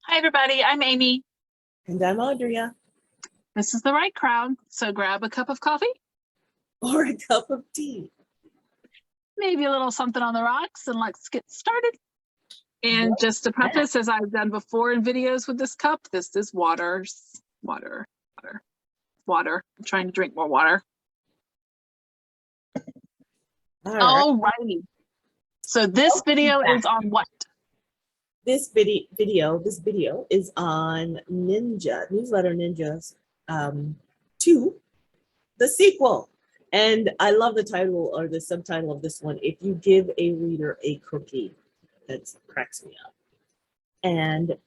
Hi, everybody. I'm Amy. And I'm Audrea. This is the right crowd, so grab a cup of coffee or a cup of tea. Maybe a little something on the rocks, and let's get started. And just to preface, as I've done before in videos with this cup, this is water. I'm trying to drink more water. All righty. So this video is on what? This video is on Newsletter Ninjas 2, the sequel. And I love the title or the subtitle of this one, If You Give a Reader a Cookie. That cracks me up. And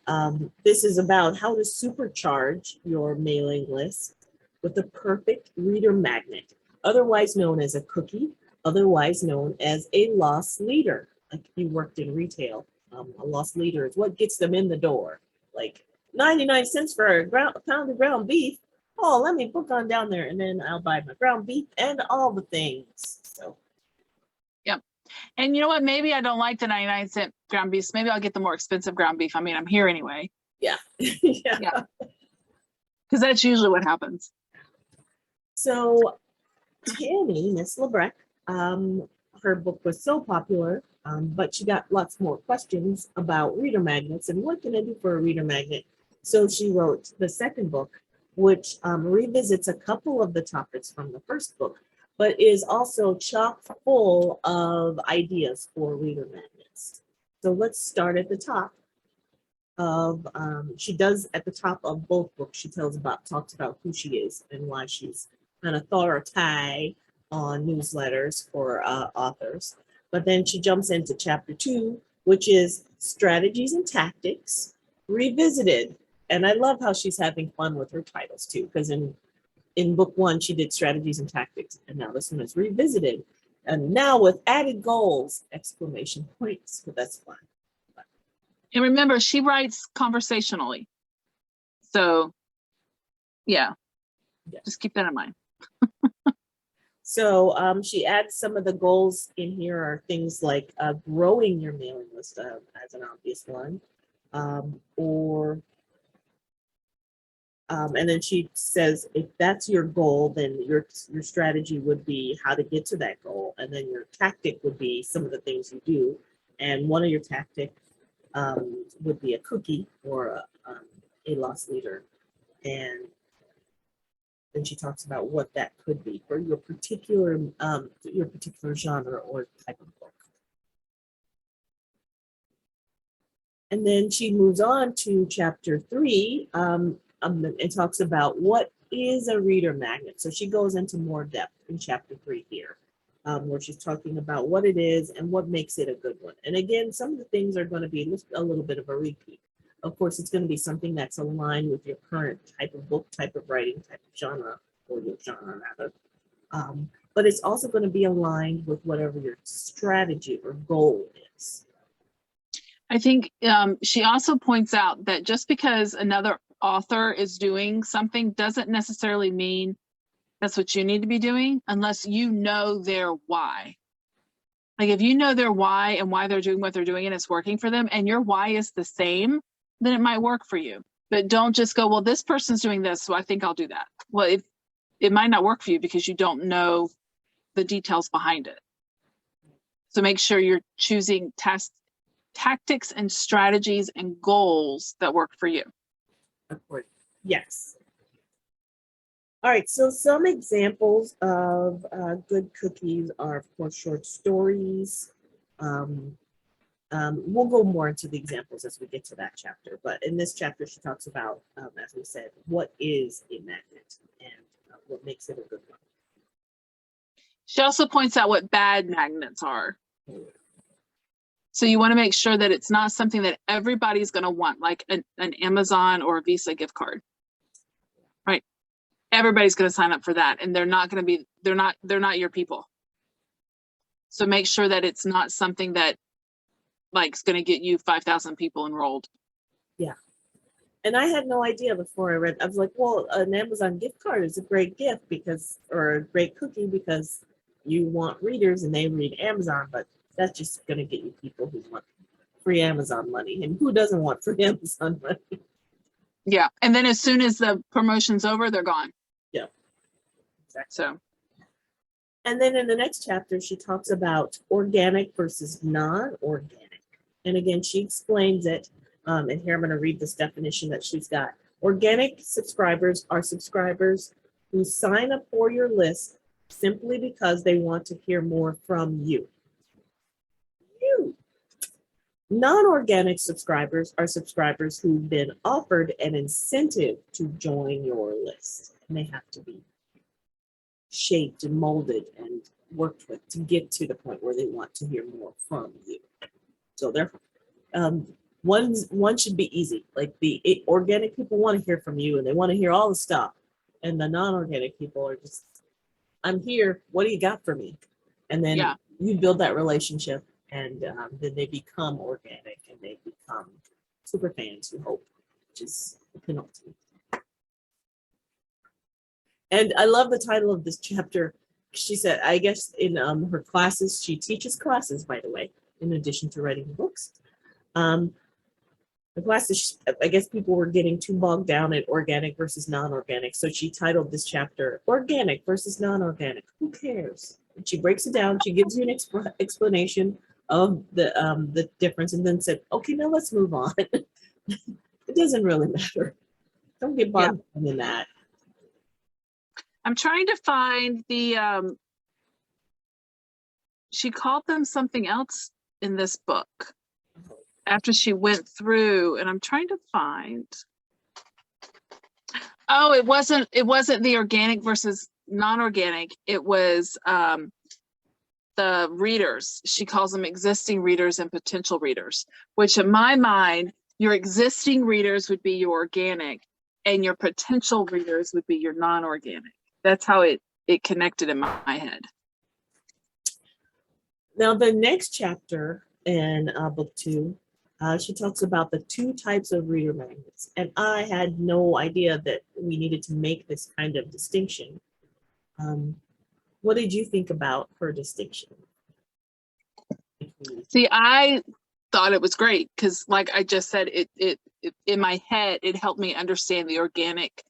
this is about how to supercharge your mailing list with the perfect reader magnet, otherwise known as a cookie, otherwise known as a loss leader. Like if you worked in retail, a loss leader is what gets them in the door. Like 99 cents for a pound of ground beef. Oh, let me book on down there and then I'll buy my ground beef and all the things. So, yep. And you know what? Maybe I don't like the 99-cent ground beef. Maybe I'll get the more expensive ground beef. I mean, I'm here anyway. Yeah. Yeah. Because that's usually what happens. So Tammi, Miss Lebrecque, her book was so popular, but she got lots more questions about reader magnets and what can I do for a reader magnet. So she wrote the second book, which revisits a couple of the topics from the first book, but is also chock full of ideas for reader magnets. So let's start at the top of, she does at the top of both books, she talks about who she is and why she's an authority on newsletters for authors. But then she jumps into chapter 2, which is strategies and tactics revisited. And I love how she's having fun with her titles too, because in book 1, she did strategies and tactics, and now this one is revisited. And now with added goals, exclamation points, but that's fun. And remember, she writes conversationally. So yeah, just keep that in mind. So she adds some of the goals in here are things like growing your mailing list as an obvious one, and then she says if that's your goal, then your strategy would be how to get to that goal, and then your tactic would be some of the things you do, and one of your tactics would be a cookie or a loss leader, and then she talks about what that could be for your particular genre or type of book. And then she moves on to chapter 3 and talks about what is a reader magnet. So she goes into more depth in chapter 3 here, where she's talking about what it is and what makes it a good one. And again, some of the things are going to be a little bit of a repeat. Of course, it's going to be something that's aligned with your current type of book, type of writing, type of genre, or your genre rather. But it's also going to be aligned with whatever your strategy or goal is. I think she also points out that just because another author is doing something doesn't necessarily mean that's what you need to be doing unless you know their why. Like if you know their why and why they're doing what they're doing and it's working for them and your why is the same, then it might work for you. But don't just go, well, this person's doing this, so I think I'll do that. Well, it might not work for you because you don't know the details behind it. So make sure you're choosing tactics and strategies and goals that work for you. Of course, yes. All right, so some examples of good cookies are, of course, short stories. We'll go more into the examples as we get to that chapter, but in this chapter, she talks about, as we said, what is a magnet and what makes it a good one. She also points out what bad magnets are. So you want to make sure that it's not something that everybody's going to want, like an Amazon or a Visa gift card, right? Everybody's going to sign up for that, and they're not your people. So make sure that it's not something that like is going to get you 5,000 people enrolled. Yeah. And I had no idea before I read. I was like, well, an Amazon gift card is a great gift or a great cookie because you want readers and they read Amazon, but that's just going to get you people who want free Amazon money, and who doesn't want free Amazon money? Yeah. And then as soon as the promotion's over, they're gone. Yeah, exactly. So, and then in the next chapter, she talks about organic versus non-organic. And again, she explains it. And here I'm going to read this definition that she's got. Organic subscribers are subscribers who sign up for your list simply because they want to hear more from you. Non-organic subscribers are subscribers who've been offered an incentive to join your list. And they have to be shaped and molded and worked with to get to the point where they want to hear more from you. So therefore, one should be easy. Like the organic people want to hear from you and they want to hear all the stuff. And the non-organic people are just, I'm here. What do you got for me? And then you build that relationship, and then they become organic and they become super fans, you hope, which is the penultimate. And I love the title of this chapter. She said, I guess in her classes, she teaches classes, by the way, in addition to writing books. The classes, I guess people were getting too bogged down in organic versus non-organic. So she titled this chapter, Organic versus Non-Organic. Who cares? And she breaks it down. She gives you an explanation of the difference, and then said, okay, now let's move on. It doesn't really matter. Don't get bogged down in that. I'm trying to find the, she called them something else in this book after she went through, and I'm trying to find. Oh, it wasn't the organic versus non-organic. It was the readers. She calls them existing readers and potential readers, which in my mind, your existing readers would be your organic and your potential readers would be your non-organic. That's how it connected in my head. Now, the next chapter in book 2, she talks about the 2 types of reader magnets. And I had no idea that we needed to make this kind of distinction. What did you think about her distinction? See, I thought it was great because, like I just said, it in my head, it helped me understand the organic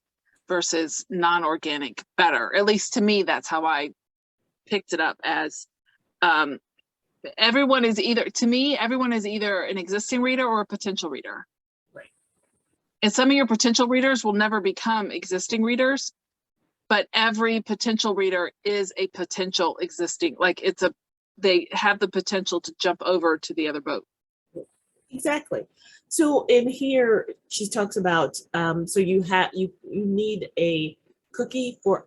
versus non-organic better. At least to me, that's how I picked it up as. Everyone is either an existing reader or a potential reader. Right. And some of your potential readers will never become existing readers, but every potential reader is a potential existing, like they have the potential to jump over to the other boat. Exactly. So in here, she talks about, so you need a cookie for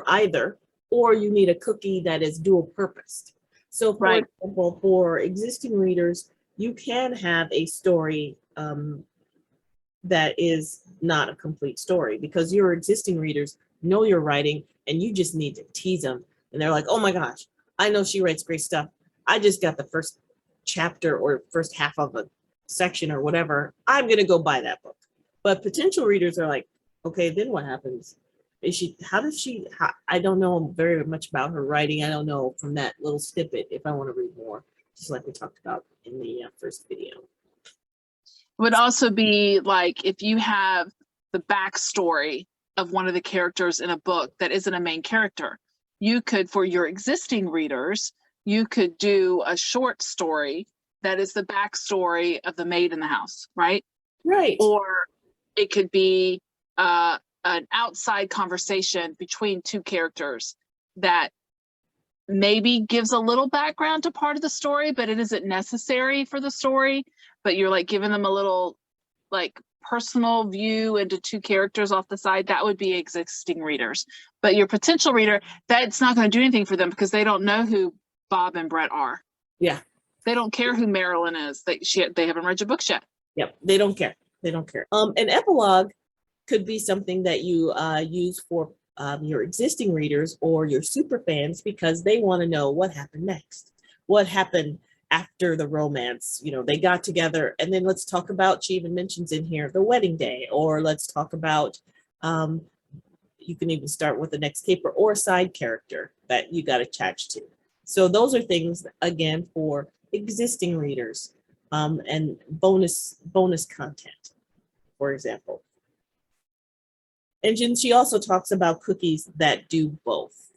either, or you need a cookie that is dual purposed. So for example, for existing readers, you can have a story that is not a complete story because your existing readers know you're writing and you just need to tease them. And they're like, oh my gosh, I know she writes great stuff. I just got the first chapter or first half of a section or whatever. I'm going to go buy that book. But potential readers are like, okay, then what happens? I don't know very much about her writing. I don't know from that little snippet if I want to read more, just like we talked about in the first video. Would also be like if you have the backstory of one of the characters in a book that isn't a main character, you could, for your existing readers, you could do a short story that is the backstory of the maid in the house, right? Right. Or it could be an outside conversation between 2 characters that maybe gives a little background to part of the story, but it isn't necessary for the story. But you're like giving them a little like personal view into 2 characters off the side. That would be existing readers. But your potential reader, that's not going to do anything for them because they don't know who Bob and Brett are. Yeah. They don't care who Marilyn is. They haven't read your books yet. Yep. They don't care. They don't care. An epilogue could be something that you use for your existing readers or your super fans because they want to know what happened next. What happened after the romance? You know, they got together, and then let's talk about, she even mentions in here, the wedding day, or let's talk about, you can even start with the next caper or a side character that you got attached to. So those are things, again, for existing readers. and bonus content, for example. And then she also talks about cookies that do both.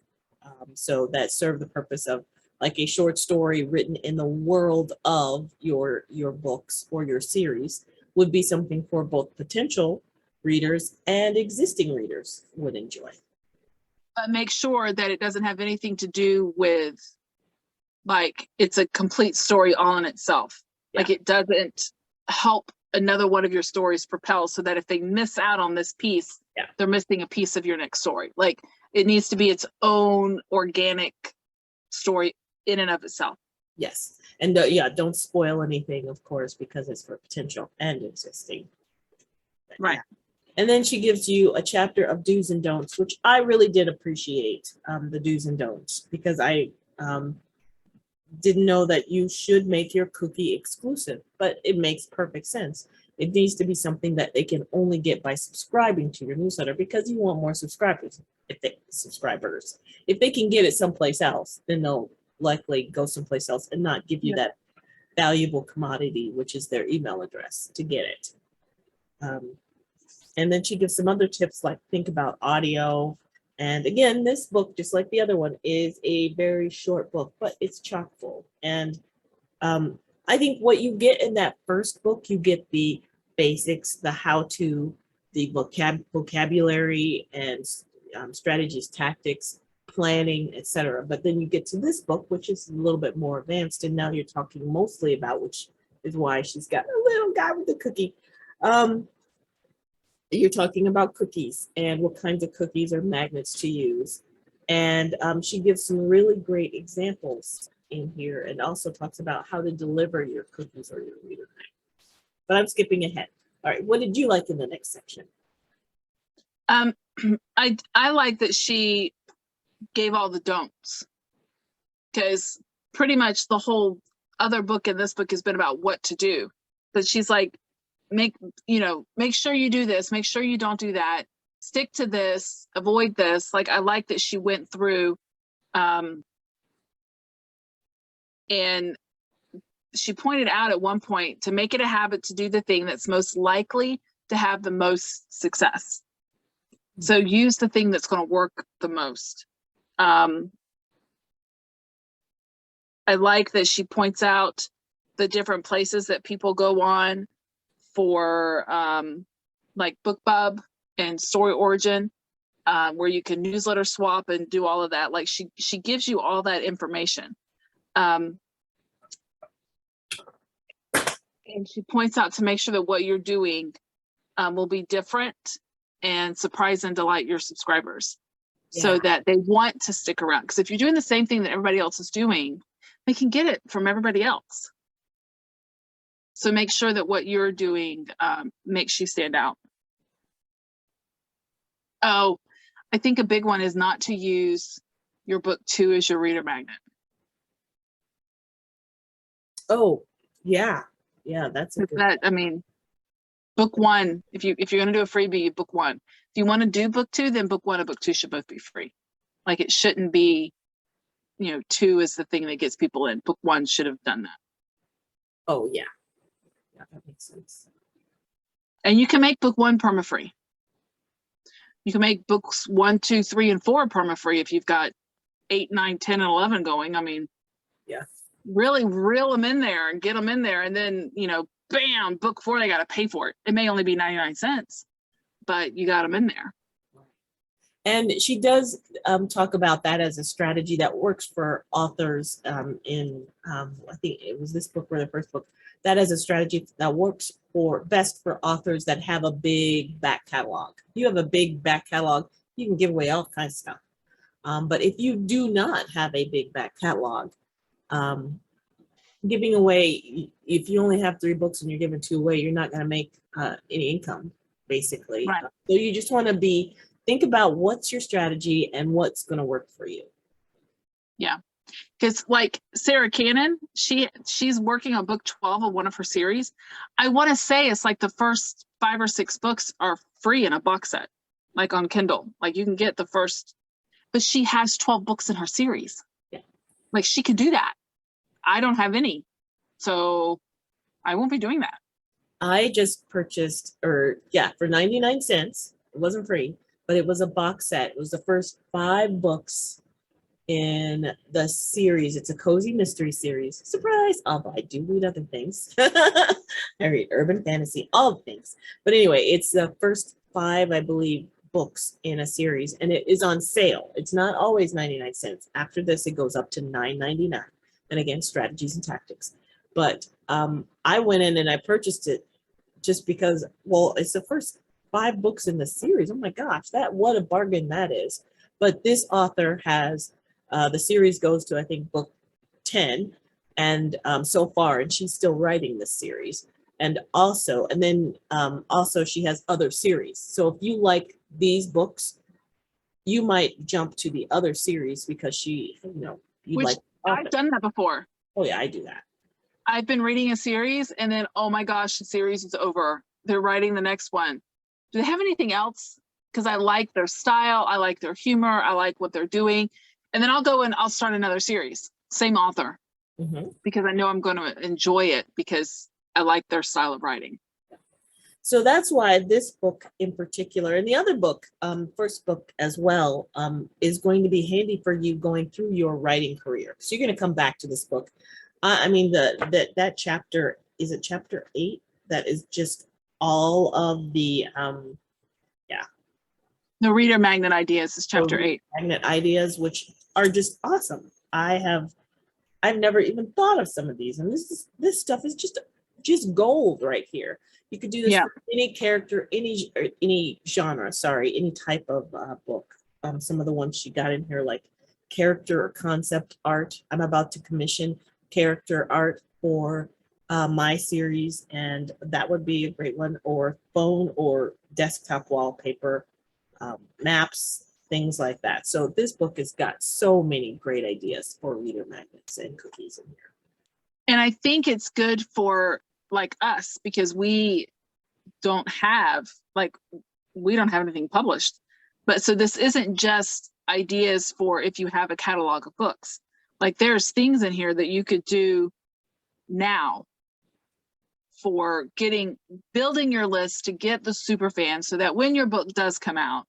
So that serve the purpose of like a short story written in the world of your books or your series would be something for both potential readers and existing readers would enjoy. But make sure that it doesn't have anything to do with, like, it's a complete story all in itself. Yeah. Like, it doesn't help another one of your stories propel, so that if they miss out on this piece, yeah, they're missing a piece of your next story. Like, it needs to be its own organic story in and of itself. Yes. And yeah, don't spoil anything, of course, because it's for potential and existing. Right. Yeah. And then she gives you a chapter of do's and don'ts, which I really did appreciate, the do's and don'ts, because I didn't know that you should make your cookie exclusive, but it makes perfect sense. It needs to be something that they can only get by subscribing to your newsletter, because you want more subscribers. If they can get it someplace else, then they'll likely go someplace else and not give you that valuable commodity, which is their email address, to get it. And then she gives some other tips, like think about audio. And again, this book, just like the other one, is a very short book, but it's chock full. And I think what you get in that first book, you get the basics, the how-to, the vocabulary and strategies, tactics, planning, etc. But then you get to this book, which is a little bit more advanced, and now you're talking mostly about, which is why she's got a little guy with a cookie. You're talking about cookies and what kinds of cookies are magnets to use. And she gives some really great examples in here, and also talks about how to deliver your cookies or your reader magnets. But I'm skipping ahead. All right, what did you like in the next section? I like that she gave all the don'ts, because pretty much the whole other book and this book has been about what to do. But she's like, make sure you do this, make sure you don't do that, stick to this, avoid this. Like, I like that she went through and she pointed out at one point to make it a habit to do the thing that's most likely to have the most success. So use the thing that's going to work the most. I like that she points out the different places that people go on for like BookBub and Story Origin, where you can newsletter swap and do all of that. Like, she gives you all that information. And she points out to make sure that what you're doing will be different and surprise and delight your subscribers, so that they want to stick around. Because if you're doing the same thing that everybody else is doing, they can get it from everybody else. So make sure that what you're doing makes you stand out. Oh, I think a big one is not to use your book 2 as your reader magnet. Oh, yeah. Yeah, that's a good that. I mean, book 1, if you're going to do a freebie, book 1. If you want to do book 2, then book 1 and book 2 should both be free. Like, it shouldn't be, 2 is the thing that gets people in. Book 1 should have done that. Oh, yeah. Yeah, that makes sense. And you can make book 1 perma-free. You can make books 1, 2, 3, and 4 perma-free if you've got 8, 9, 10, and 11 going. I mean, yeah, really reel them in there and get them in there. And then, bam, book 4, they got to pay for it. It may only be 99 cents, but you got them in there. And she does talk about that as a strategy that works for authors in, I think it was this book or the first book, that as a strategy that works best for authors that have a big back catalog. If you have a big back catalog, you can give away all kinds of stuff. But if you do not have a big back catalog, giving away, if you only have 3 books and you're giving 2 away, you're not going to make any income, basically. Right. So you just want to think about what's your strategy and what's going to work for you. Yeah. Because like Sarah Cannon, she's working on book 12 of one of her series. I want to say it's like the first 5 or 6 books are free in a box set, like on Kindle. Like, you can get the first, but she has 12 books in her series. Yeah. Like, she could do that. I don't have any. So I won't be doing that. I just purchased, or yeah, for 99 cents. It wasn't free, but it was a box set. It was the first 5 books in the series. It's a cozy mystery series. Surprise! Although I do read other things. I read urban fantasy, all the things. But anyway, it's the first 5, I believe, books in a series, and it is on sale. It's not always 99 cents. After this, it goes up to $9.99. And again, strategies and tactics. But I went in and I purchased it just because, well, it's the first 5 books in the series. Oh my gosh, what a bargain that is. But this author has, the series goes to, I think, book 10 and so far, and she's still writing this series. And also she has other series. So if you like these books, you might jump to the other series because she, you like. I've done that before. Oh yeah, I do that. I've been reading a series and then, oh my gosh, the series is over. They're writing the next one. Do they have anything else? Because I like their style. I like their humor. I like what they're doing. And then I'll go and I'll start another series, same author, because I know I'm going to enjoy it because I like their style of writing. So that's why this book in particular, and the other book, first book as well, is going to be handy for you going through your writing career. So you're going to come back to this book. I mean, that chapter, is it chapter 8? That is just all of the, The reader magnet ideas is chapter 8. Magnet ideas, which are just awesome. I've never even thought of some of these, and this stuff is just gold right here. You could do this for any character, any genre, any type of book. Some of the ones she got in here, like character or concept art. I'm about to commission character art for my series, and that would be a great one. Or phone or desktop wallpaper, maps, things like that. So this book has got so many great ideas for reader magnets and cookies in here. And I think it's good for like us because we don't have anything published. But so this isn't just ideas for if you have a catalog of books. Like there's things in here that you could do now for building your list to get the super fans so that when your book does come out,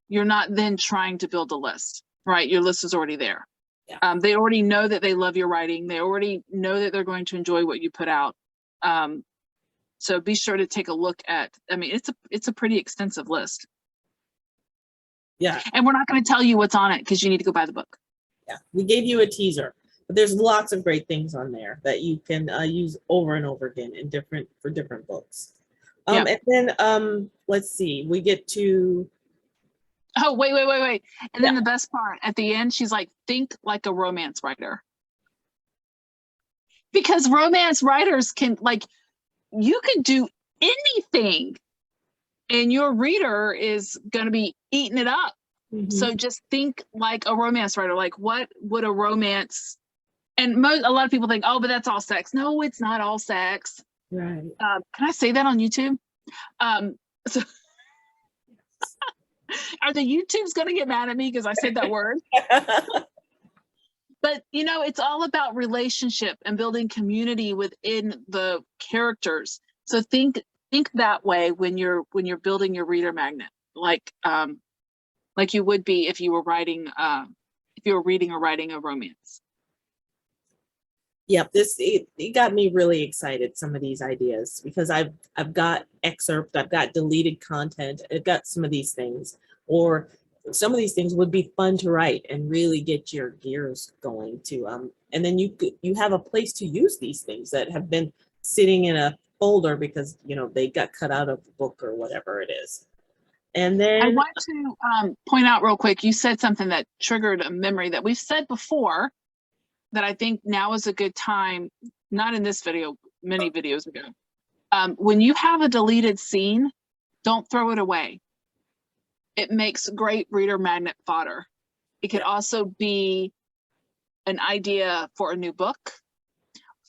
you're not then trying to build a list, right? Your list is already there. Yeah. They already know that they love your writing. They already know that they're going to enjoy what you put out. So be sure to take a look at, I mean, it's a pretty extensive list. Yeah. And we're not going to tell you what's on it because you need to go buy the book. Yeah, we gave you a teaser, but there's lots of great things on there that you can use over and over again for different books. And then let's see, we get to. Oh, wait. And then the best part at the end, she's like, think like a romance writer. Because romance writers you can do anything and your reader is going to be eating it up. So just think like a romance writer. Like what would a romance, and a lot of people think, oh, but that's all sex. No, it's not all sex. Right. Can I say that on YouTube? So are the YouTubes going to get mad at me because I said that word? But it's all about relationship and building community within the characters. So think that way when you're building your reader magnet, like you would be if you were reading or writing a romance. Yep, it got me really excited, some of these ideas, because I've got excerpt, I've got deleted content, I've got some of these things, or some of these things would be fun to write and really get your gears going to, and then you have a place to use these things that have been sitting in a folder because they got cut out of the book or whatever it is. And then I want to point out real quick, you said something that triggered a memory that we've said before that I think now is a good time, not in this video, many videos ago. When you have a deleted scene, don't throw it away. It makes great reader magnet fodder. It could also be an idea for a new book,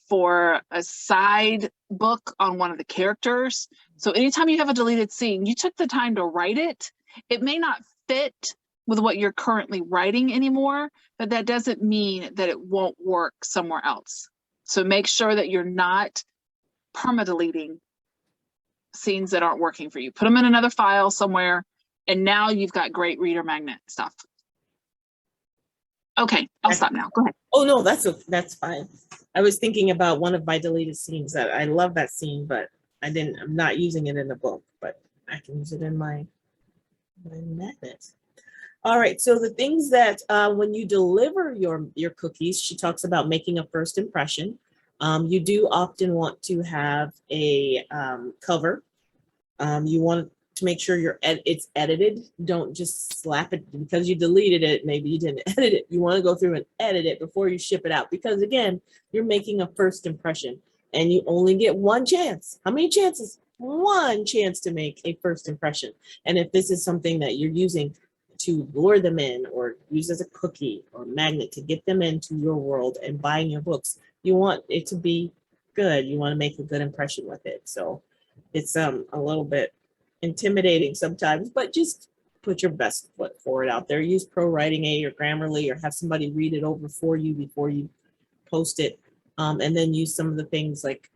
for a side book on one of the characters. So anytime you have a deleted scene, you took the time to write it. It may not fit with what you're currently writing anymore, but that doesn't mean that it won't work somewhere else. So make sure that you're not perma-deleting scenes that aren't working for you. Put them in another file somewhere, and now you've got great reader magnet stuff. Okay, I'll stop now. Go ahead. Oh no, that's fine. I was thinking about one of my deleted scenes that I love that scene, but I'm not using it in the book, but I can use it in my magnet. All right, so the things that when you deliver your cookies, she talks about making a first impression. You do often want to have a cover. You want to make sure it's edited. Don't just slap it because you deleted it. Maybe you didn't edit it. You want to go through and edit it before you ship it out, because again, you're making a first impression and you only get one chance. How many chances? One chance to make a first impression. And if this is something that you're using to lure them in or use as a cookie or magnet to get them into your world and buying your books, you want it to be good. You want to make a good impression with it. So it's a little bit intimidating sometimes, but just put your best foot forward out there. Use Pro Writing Aid or Grammarly, or have somebody read it over for you before you post it. And then use some of the things like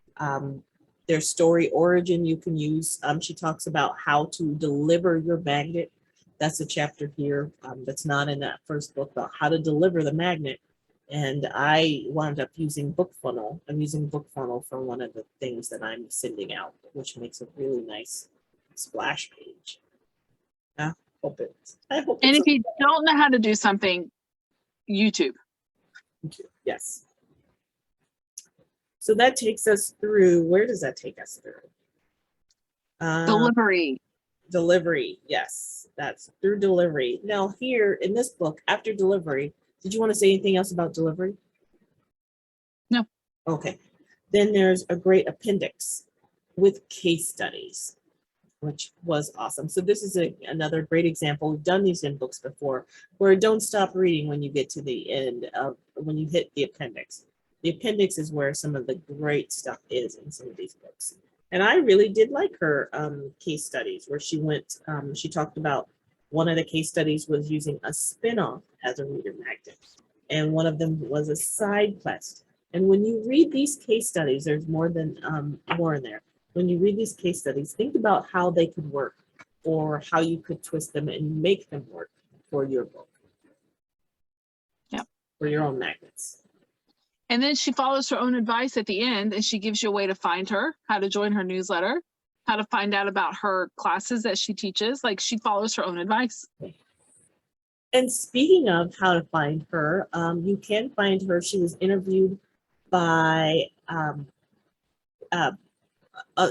their story origin you can use. She talks about how to deliver your magnet. That's a chapter here that's not in that first book about how to deliver the magnet. And I wound up using BookFunnel. I'm using BookFunnel for one of the things that I'm sending out, which makes a really nice splash page. I hope and if you don't know how to do something, YouTube. Yes. So that takes us through, where does that take us through? Delivery. Delivery, yes, that's through delivery. Now here in this book, after delivery, did you want to say anything else about delivery? No. Okay. Then there's a great appendix with case studies, which was awesome. So this is another great example. We've done these in books before, where don't stop reading when you get to the end of, when you hit the appendix. The appendix is where some of the great stuff is in some of these books. And I really did like her case studies, where she went, she talked about one of the case studies was using a spinoff as a reader magnet. And one of them was a side quest. And when you read these case studies, there's more than more in there. When you read these case studies, think about how they could work or how you could twist them and make them work for your book. Yep. For your own magnets. And then she follows her own advice at the end, and she gives you a way to find her, how to join her newsletter, how to find out about her classes that she teaches. Like, she follows her own advice. And speaking of how to find her, you can find her. She was interviewed by,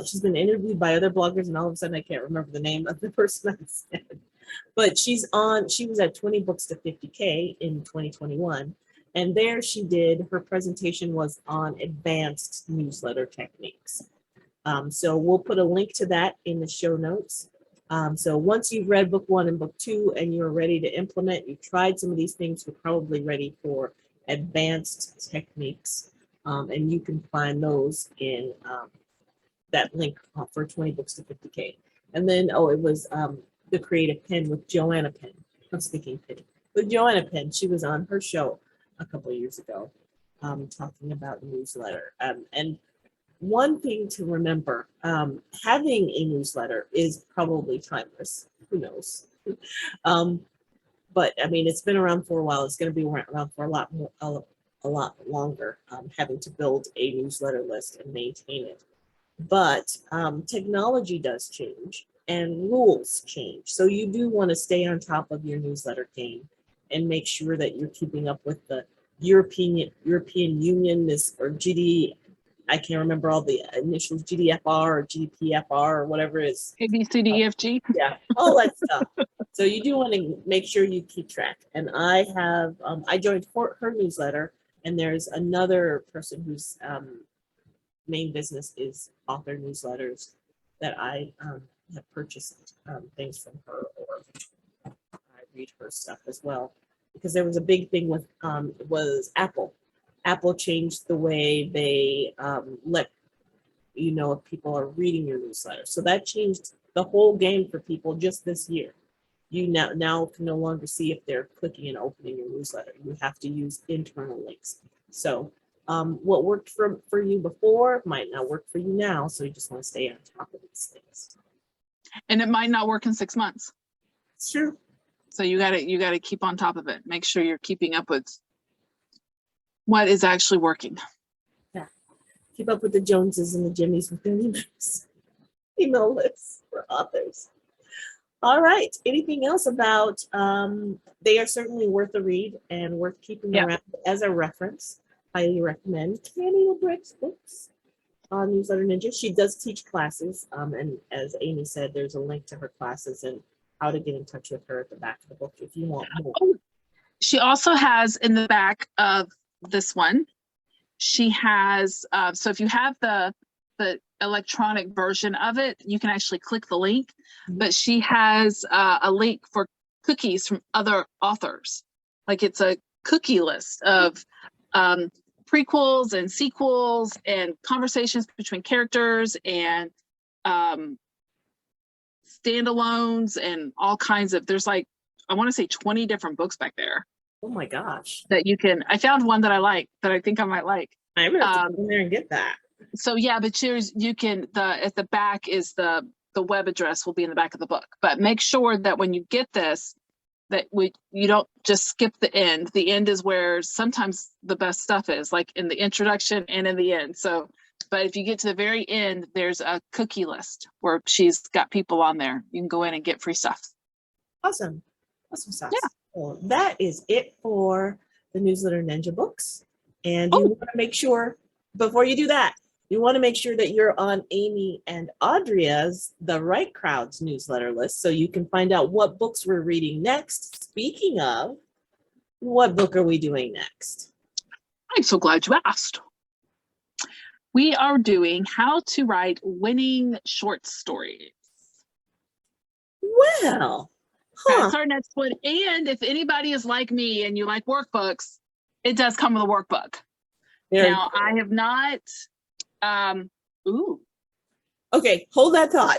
she's been interviewed by other bloggers, and all of a sudden I can't remember the name of the person I said. But she was at 20 Books to 50K in 2021. And there she did, her presentation was on advanced newsletter techniques. So we'll put a link to that in the show notes. So once you've read book 1 and book 2 and you're ready to implement, you've tried some of these things, you're probably ready for advanced techniques. And you can find those in that link for 20 Books to 50K. And then, it was the Creative Pen with Joanna Penn. I'm speaking Penny. With Joanna Penn, she was on her show a couple of years ago talking about newsletter. And one thing to remember, having a newsletter is probably timeless. Who knows? But I mean, it's been around for a while. It's going to be around for a lot more, a lot longer, having to build a newsletter list and maintain it. But technology does change and rules change. So you do want to stay on top of your newsletter game and make sure that you're keeping up with the European Union, or GD, I can't remember all the initials, GDFR or GDPFR or whatever it is. ABCDEFG. Yeah, all that stuff. So you do want to make sure you keep track. And I have, I joined her newsletter, and there's another person whose main business is author newsletters that I have purchased things from her, or I read her stuff as well. Because there was a big thing with was Apple. Apple changed the way they let you know if people are reading your newsletter. So that changed the whole game for people just this year. You now can no longer see if they're clicking and opening your newsletter. You have to use internal links. So What worked for you before might not work for you now. So you just want to stay on top of these things. And it might not work in 6 months. It's true. So you gotta keep on top of it. Make sure you're keeping up with what is actually working. Yeah. Keep up with the Joneses and the Jimmies with their email lists for authors. All right. Anything else about, they are certainly worth a read and worth keeping around as a reference. Highly recommend Tammi Lebrecque's books on Newsletter Ninja. She does teach classes. And as Amy said, there's a link to her classes and how to get in touch with her at the back of the book if you want more. Oh, she also has in the back of this one, she has, so if you have the electronic version of it, you can actually click the link, but she has a link for cookies from other authors. Like it's a cookie list of prequels and sequels and conversations between characters and standalones and all kinds of, there's like, I want to say 20 different books back there. Oh my gosh. That you can, I found one that I like, that I think I might like. I'm gonna have to go in there and get that. So yeah, but you can, at the back is the web address will be in the back of the book, but make sure that when you get this, that you don't just skip the end. The end is where sometimes the best stuff is, like in the introduction and in the end. So, but if you get to the very end, there's a cookie list where she's got people on there. You can go in and get free stuff. Awesome. Awesome stuff. Yeah. Well, that is it for the Newsletter Ninja books. And you want to make sure, before you do that, you want to make sure that you're on Amy and Audrea's The Right Crowd's newsletter list so you can find out what books we're reading next. Speaking of, what book are we doing next? I'm so glad you asked. We are doing How to Write Winning Short Stories. Well, That's our next one. And if anybody is like me and you like workbooks, it does come with a workbook. Now, I have not, Okay, hold that thought.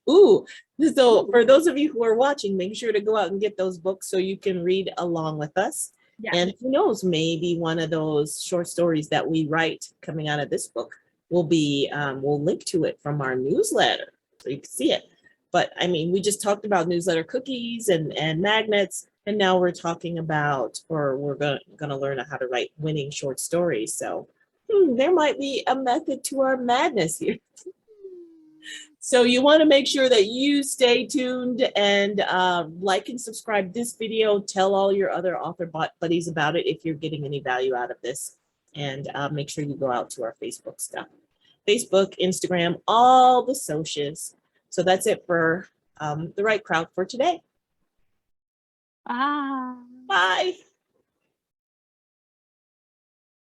Ooh, so for those of you who are watching, make sure to go out and get those books so you can read along with us. Yeah. And who knows, maybe one of those short stories that we write coming out of this book will be, we'll link to it from our newsletter so you can see it. But I mean, we just talked about newsletter cookies and magnets, and now we're talking about, or we're gonna learn how to write winning short stories. So there might be a method to our madness here. So you want to make sure that you stay tuned and like and subscribe this video. Tell all your other author buddies about it if you're getting any value out of this. And make sure you go out to our Facebook stuff. Facebook, Instagram, all the socials. So that's it for The Right Crowd for today. Bye. Bye.